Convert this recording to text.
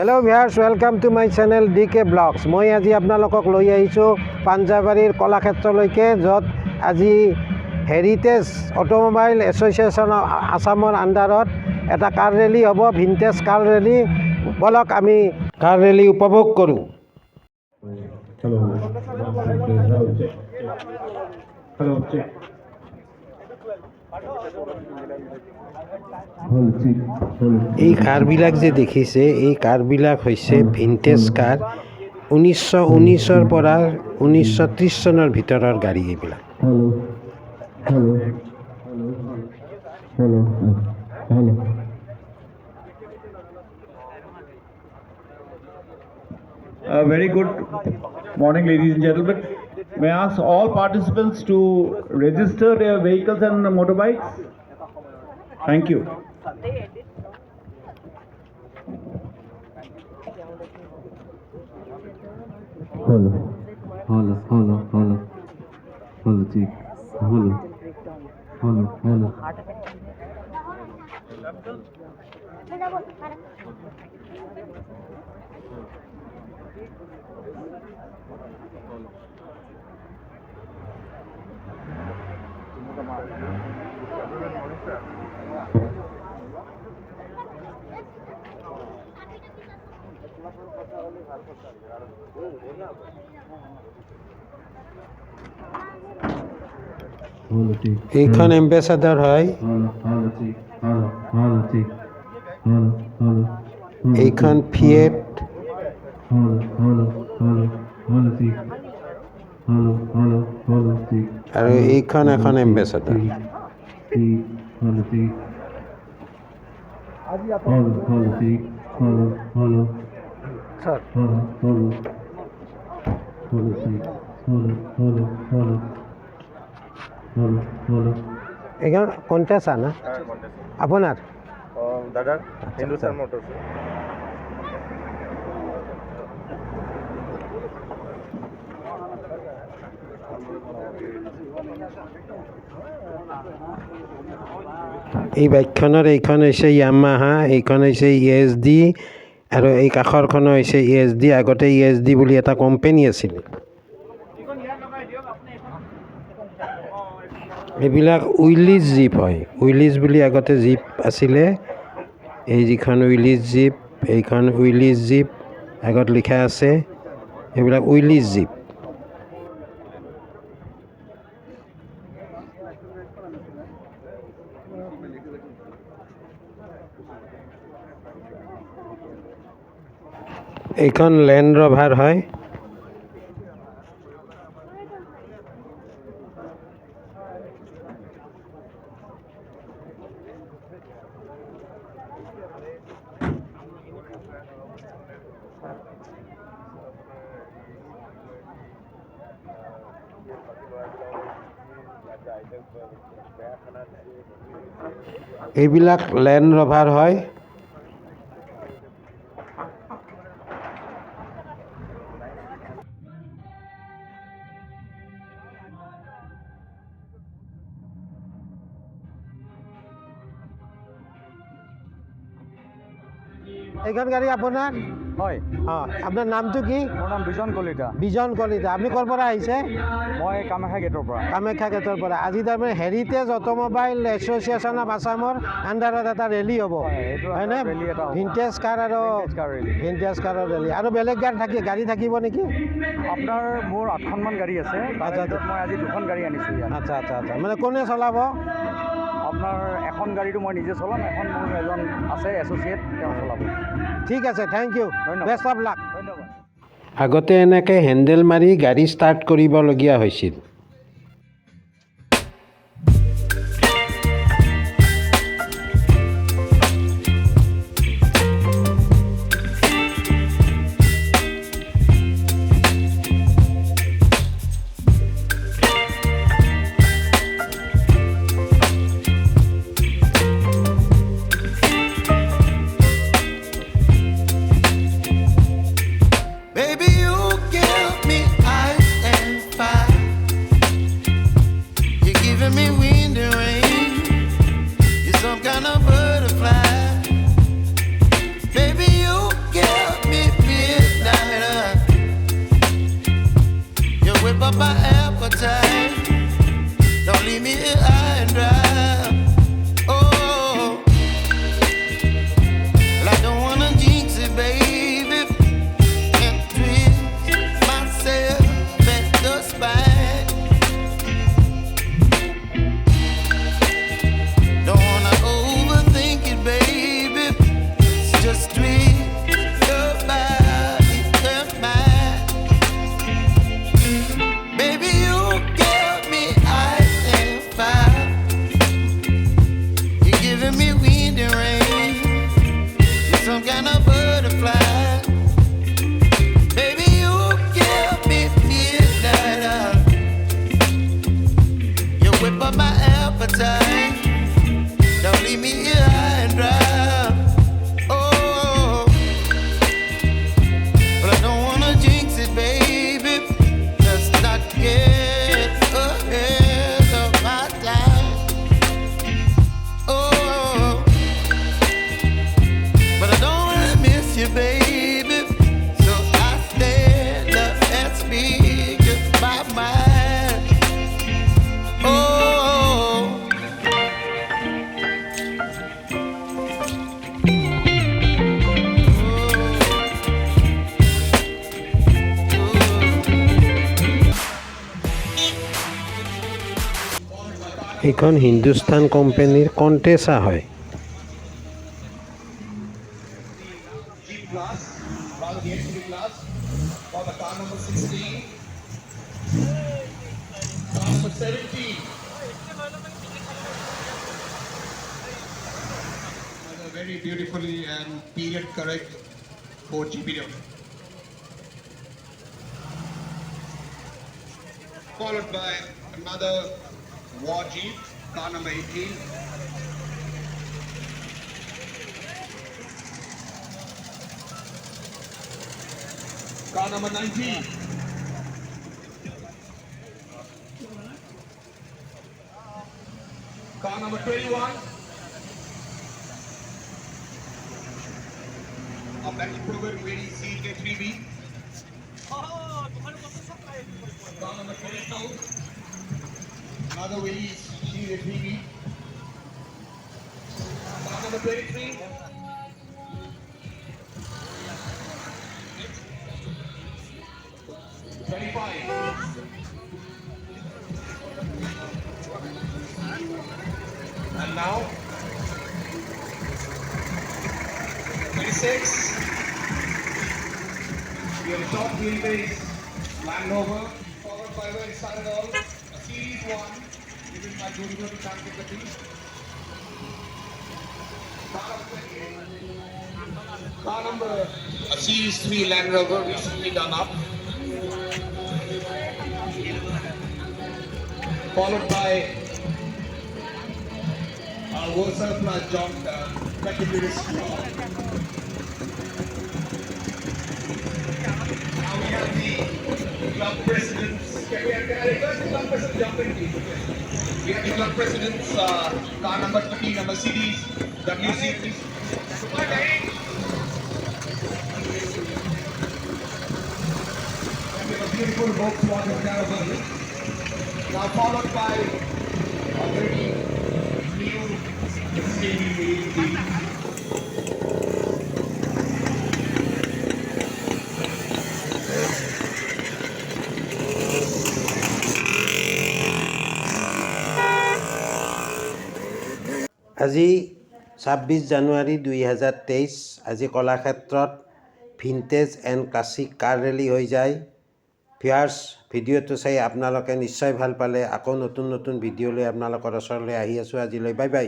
Hello' viewers, welcome to my channel DK blogs. মই আজি আপোনালোকক লৈ আহিছোঁ পাঞ্জাবাৰীৰ কলাক্ষেত্ৰলৈকে, য'ত আজি হেৰিটেজ অটোমোবাইল এছ'চিয়েশ্যন অফ আছামৰ আণ্ডাৰত এটা কাৰ ৰেলী হ'ব, ভিনটেজ কাৰ ৰেলী। বলক আমি কাৰ ৰেলী উপভোগ কৰোঁ। এই কাৰবিলাক যে দেখিছে, এই কাৰবিলাক হৈছে ভিনটেজ কাৰ। 1919-ৰ পৰা 1930 চনৰ ভিতৰৰ গাড়ী এইবিলাক। Very good morning, ladies and gentlemen. May I ask all participants to register their vehicles and motorbikes? Thank you. এইখন এম্বেচাডৰ হয়, এইখন ফিয়েট, আৰু এইখন এখন এম্বেচাডৰ। এইখন কণ্টেছা না আপোনাৰ? দাদার হিন্দুস্তান মোটরস। এই বাইকখনৰ এইখন হৈছে ইয়ামাহা, এইখন হৈছে ESD, আৰু এই কাষৰখন হৈছে ESD। আগতে ESD বুলি এটা কোম্পানী আছিল। এইবিলাক উইলিজ জীপ হয়। উইলিজ বুলি আগতে জীপ আছিলে। এই যিখন উইলিজ জীপ, এইখন উইলিজ জীপ আগত লিখা আছে, এইবিলাক উইলিজ জীপ। এইখন লেণ্ড ৰভাৰ হয়। এইবিলাক লেণ্ড ৰভাৰ হয়। এইখন গাড়ী আপোনাৰ? হয়, অঁ, আপোনাৰ নামটো কি? মোৰ নাম বিজন কলিতা। বিজন কলিতা। আপুনি ক'ৰ পৰা আহিছে? মই কামাখ্যা গেটৰ পৰা। কামাখ্যা গেটৰ পৰা। আজি তাৰমানে হেৰিটেজ অটোমোবাইল এছ'চিয়েশ্যন অফ আছামৰ আণ্ডাৰত এটা ৰেলী হ'ব, এইটো হয়নে? ৰেলী এটা হ'ব। ভিনটেজ কাৰ আৰু ভিনটেজ কাৰ ৰেলী। ভিনটেজ কাৰৰ ৰেলী। আৰু বেলেগ গাড়ী থাকিব নেকি? আপোনাৰ মোৰ 8খনমান গাড়ী আছে। তাৰে আচ্ছা, ভিতৰত মই আজি 2খন গাড়ী আনিছোঁ ইয়াত। আচ্ছা আচ্ছা আচ্ছা। মানে কোনে চলাব? আপোনাৰ এখন গাড়ীটো মই নিজে চলাম, এখন মোৰ এজন আছে এছ'চিয়েট, তেওঁ চলাব। ঠিক আছে, থেংক ইউ, ধন্যবাদ। Best of luck. ধন্যবাদ। আগতে এনেকৈ হেণ্ডেল মাৰি গাড়ী ষ্টাৰ্ট কৰিবলগীয়া হৈছিল। Baby, you give me ice and fire. You're giving me wind and rain. You're some kind of butterfly. Baby, you give my appetite. Don't leave me here high and dry. Oh, but I don't wanna jinx it, baby. Let's not get ahead of my time. Oh, but I don't wanna miss you, baby. So I stand up and speak just my mind. Oh, এইখন হিন্দুস্তান কোম্পানীৰ কণ্টেচা হয়। Class, rather the entry class, for the car number 16, car number 17. Very beautifully and period correct 4G video. Followed by another war jeep, car number 18. Car number 19. Car number 21. A battle proven very CK3B. Car number 22. Another very CK3B. Car number 23. And now 26. We have a top wheelbase Land Rover, followed by very solid all, a Series 1, given by Junior to Champion the team. Car number, a Series 3 Land Rover recently done up. Followed by our Versa Plus John Legendary Squad. Now we have the club presidents. Can I request the club president jump in, please? We have the club presidents, car number 13, a Mercedes WC, please. And we have a beautiful Volkswagen Caravelle. Now followed by a very new Mercedes. আজি 26 জানুৱাৰী 2023 আজি কলাক্ষেত্ৰত vintage and classic car rally হৈ যায়। Viewers, ভিডিঅ'টো চাই আপোনালোকে নিশ্চয় ভাল পালে। আকৌ নতুন নতুন ভিডিঅ' লৈ আপোনালোকৰ ওচৰলৈ আহি আছোঁ। আজিলৈ বাই বাই।